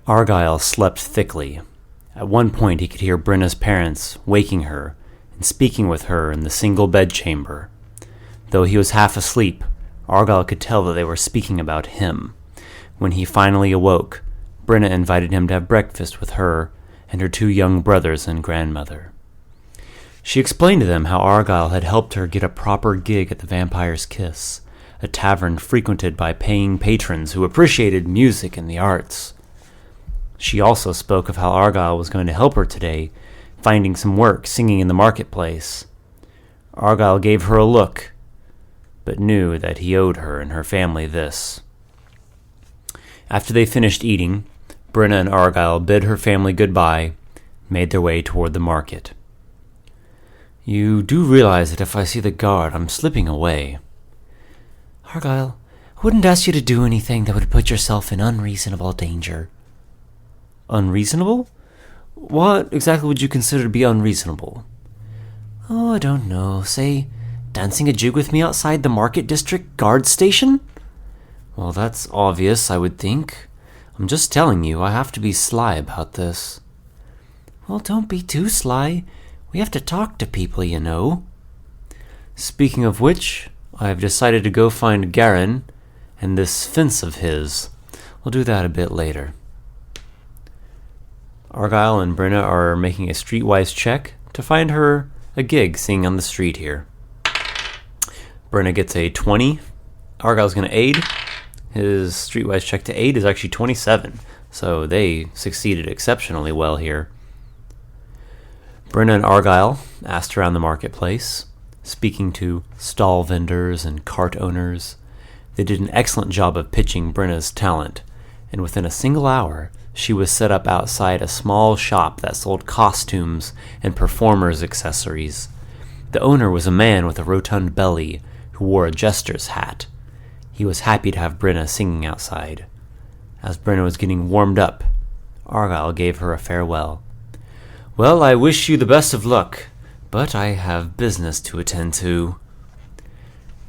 Argyle slept thickly. At one point he could hear Brenna's parents waking her and speaking with her in the single bedchamber. Though he was half asleep, Argyle could tell that they were speaking about him. When he finally awoke, Brenna invited him to have breakfast with her and her 2 young brothers and grandmother. She explained to them how Argyle had helped her get a proper gig at the Vampire's Kiss, a tavern frequented by paying patrons who appreciated music and the arts. She also spoke of how Argyle was going to help her today, finding some work singing in the marketplace. Argyle gave her a look, but knew that he owed her and her family this. After they finished eating, Brenna and Argyle bid her family goodbye and made their way toward the market. "You do realize that if I see the guard, I'm slipping away." "Argyle, I wouldn't ask you to do anything that would put yourself in unreasonable danger." "Unreasonable? What exactly would you consider to be unreasonable?" "Oh, I don't know. Say, dancing a jig with me outside the Market District Guard Station?" "Well, that's obvious, I would think. I'm just telling you, I have to be sly about this." "Well, don't be too sly. We have to talk to people, you know." "Speaking of which, I've decided to go find Garren and this fence of his. We'll do that a bit later." Argyle and Brenna are making a streetwise check to find her a gig singing on the street here. Brenna gets a 20. Argyle's going to aid. His streetwise check to aid is actually 27, so they succeeded exceptionally well here. Brenna and Argyle asked around the marketplace, speaking to stall vendors and cart owners. They did an excellent job of pitching Brenna's talent, and within a single hour, she was set up outside a small shop that sold costumes and performers' accessories. The owner was a man with a rotund belly who wore a jester's hat. He was happy to have Brenna singing outside. As Brenna was getting warmed up, Argyle gave her a farewell. "Well, I wish you the best of luck, but I have business to attend to."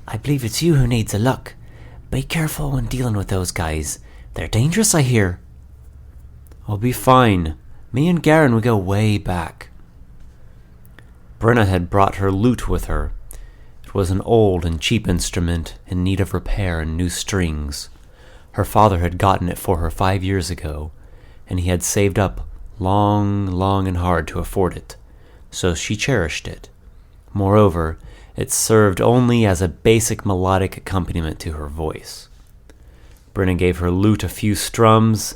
"I believe it's you who needs the luck. Be careful when dealing with those guys. They're dangerous, I hear." "I'll be fine. Me and Garren, we go way back." Brenna had brought her lute with her. It was an old and cheap instrument in need of repair and new strings. Her father had gotten it for her 5 years ago, and he had saved up long and hard to afford it, so she cherished it. Moreover, it served only as a basic melodic accompaniment to her voice. Brenna gave her lute a few strums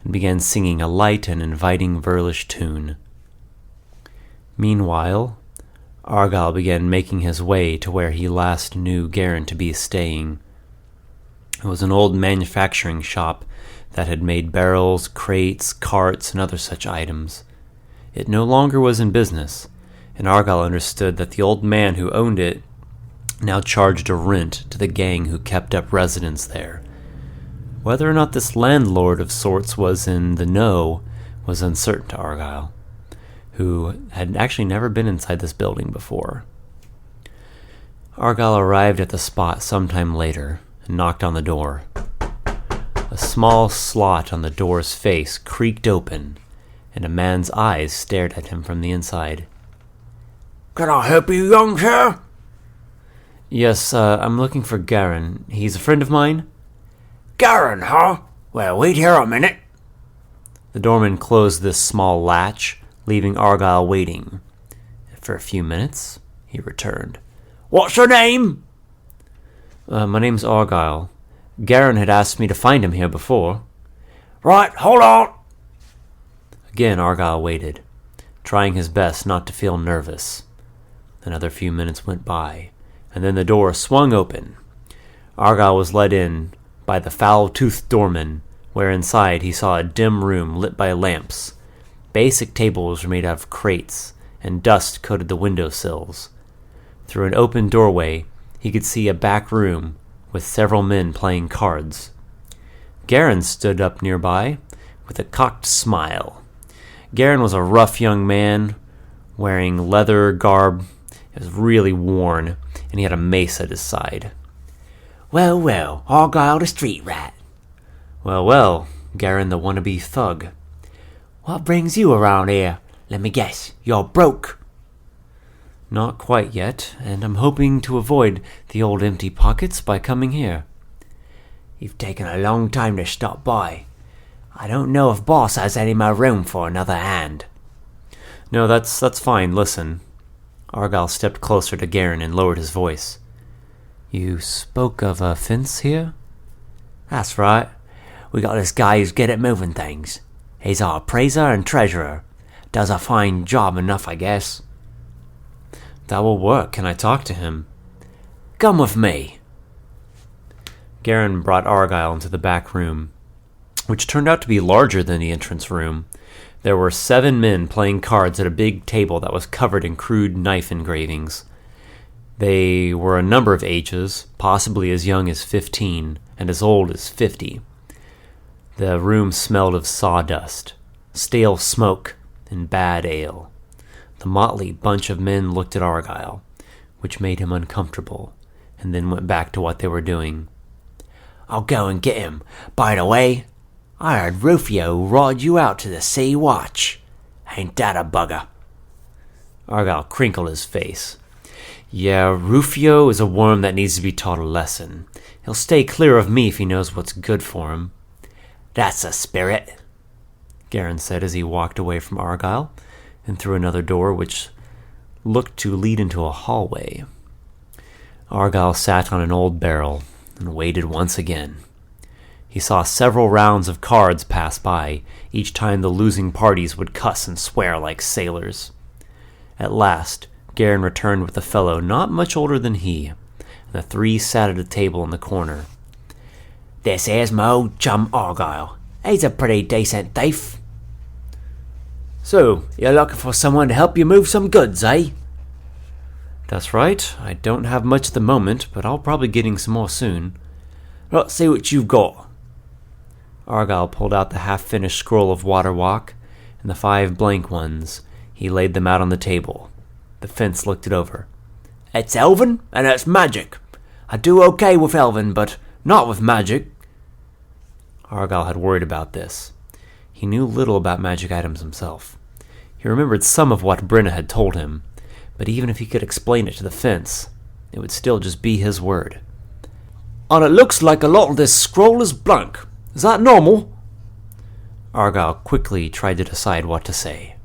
and began singing a light and inviting Verlish tune. Meanwhile, Argyle began making his way to where he last knew Garren to be staying. It was an old manufacturing shop that had made barrels, crates, carts, and other such items. It no longer was in business, and Argyle understood that the old man who owned it now charged a rent to the gang who kept up residence there. Whether or not this landlord of sorts was in the know was uncertain to Argyle, who had actually never been inside this building before. Argyle arrived at the spot sometime later and knocked on the door. A small slot on the door's face creaked open, and a man's eyes stared at him from the inside. "Can I help you, young sir?" "Yes, I'm looking for Garren. He's a friend of mine." "Garren, huh? Well, wait here a minute." The doorman closed this small latch, leaving Argyle waiting. For a few minutes, he returned. "What's your name?" My name's Argyle. Garren had asked me to find him here before." "Right, hold on." Again, Argyle waited, trying his best not to feel nervous. Another few minutes went by, and then the door swung open. Argyle was led in by the foul-toothed doorman, where inside he saw a dim room lit by lamps. Basic tables were made out of crates, and dust coated the windowsills. Through an open doorway, he could see a back room with several men playing cards. Garren stood up nearby with a cocked smile. Garren was a rough young man, wearing leather garb. It was really worn, and he had a mace at his side. Well, Argyle the street rat." Well, Garren the wannabe thug. What brings you around here? Let me guess, you're broke. Not quite yet, and I'm hoping to avoid the old empty pockets by coming here. You've taken a long time to stop by. I don't know if boss has any more room for another hand. No, that's fine. Listen. Argyle stepped closer to Garren and lowered his voice. You spoke of a fence here? That's right. We got this guy who's good at moving things. He's our appraiser and treasurer. Does a fine job enough, I guess. That will work. Can I talk to him? Come with me. Garren brought Argyle into the back room, which turned out to be larger than the entrance room. There were 7 men playing cards at a big table that was covered in crude knife engravings. They were a number of ages, possibly as young as 15 and as old as 50. The room smelled of sawdust, stale smoke, and bad ale. The motley bunch of men looked at Argyle, which made him uncomfortable, and then went back to what they were doing. I'll go and get him. By the way, I heard Rufio rode you out to the Sea Watch. Ain't that a bugger? Argyle crinkled his face. Yeah, Rufio is a worm that needs to be taught a lesson. He'll stay clear of me if he knows what's good for him. That's a spirit, Garren said as he walked away from Argyle and through another door which looked to lead into a hallway. Argyle sat on an old barrel and waited once again. He saw several rounds of cards pass by. Each time the losing parties would cuss and swear like sailors. At last, Garren returned with a fellow not much older than he, and the 3 sat at a table in the corner. This here's my old chum Argyle. He's a pretty decent thief. So, you're looking for someone to help you move some goods, eh? That's right. I don't have much at the moment, but I'll probably be getting some more soon. Let's see what you've got. Argyle pulled out the half-finished scroll of Water Walk and the 5 blank ones. He laid them out on the table. The fence looked it over. It's elven, and it's magic. I do okay with elven, but not with magic. Argyle had worried about this. He knew little about magic items himself. He remembered some of what Brenna had told him, but even if he could explain it to the fence, it would still just be his word. And it looks like a lot of this scroll is blank. Is that normal? Argyle quickly tried to decide what to say.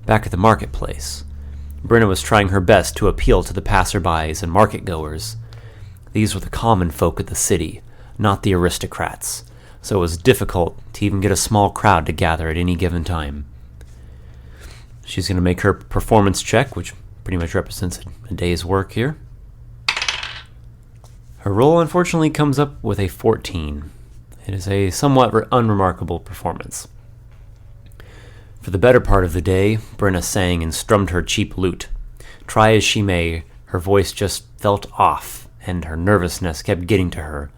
Back at the marketplace, Brenna was trying her best to appeal to the passerbys and market-goers. These were the common folk of the city, not the aristocrats, so it was difficult to even get a small crowd to gather at any given time. She's going to make her performance check, which pretty much represents a day's work here. Her roll unfortunately comes up with a 14. It is a somewhat unremarkable performance. For the better part of the day, Brenna sang and strummed her cheap lute. Try as she may, her voice just felt off, and her nervousness kept getting to her.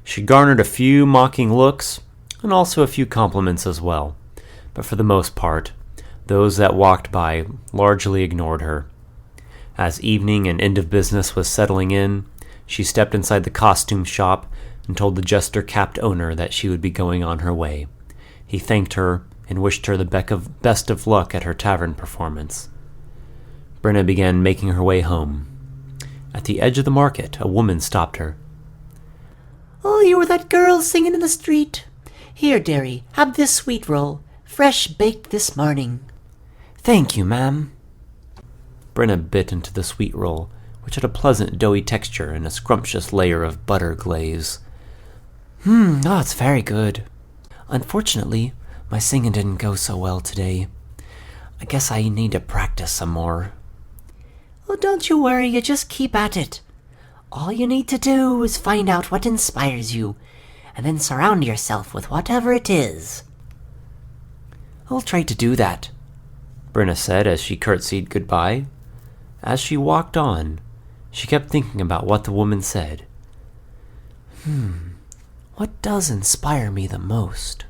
She garnered a few mocking looks, and also a few compliments as well, but for the most part, those that walked by largely ignored her. As evening and end of business was settling in, she stepped inside the costume shop and told the jester-capped owner that she would be going on her way. He thanked her and wished her the best of luck at her tavern performance. Brenna began making her way home. At the edge of the market, a woman stopped her. Oh, you were that girl singing in the street. Here, dearie, have this sweet roll, fresh baked this morning. Thank you, ma'am. Brenna bit into the sweet roll, which had a pleasant doughy texture and a scrumptious layer of butter glaze. Oh, it's very good. Unfortunately, my singing didn't go so well today. I guess I need to practice some more. Oh, don't you worry, you just keep at it. All you need to do is find out what inspires you, and then surround yourself with whatever it is. I'll try to do that, Brenna said as she curtsied goodbye. As she walked on, she kept thinking about what the woman said. What does inspire me the most?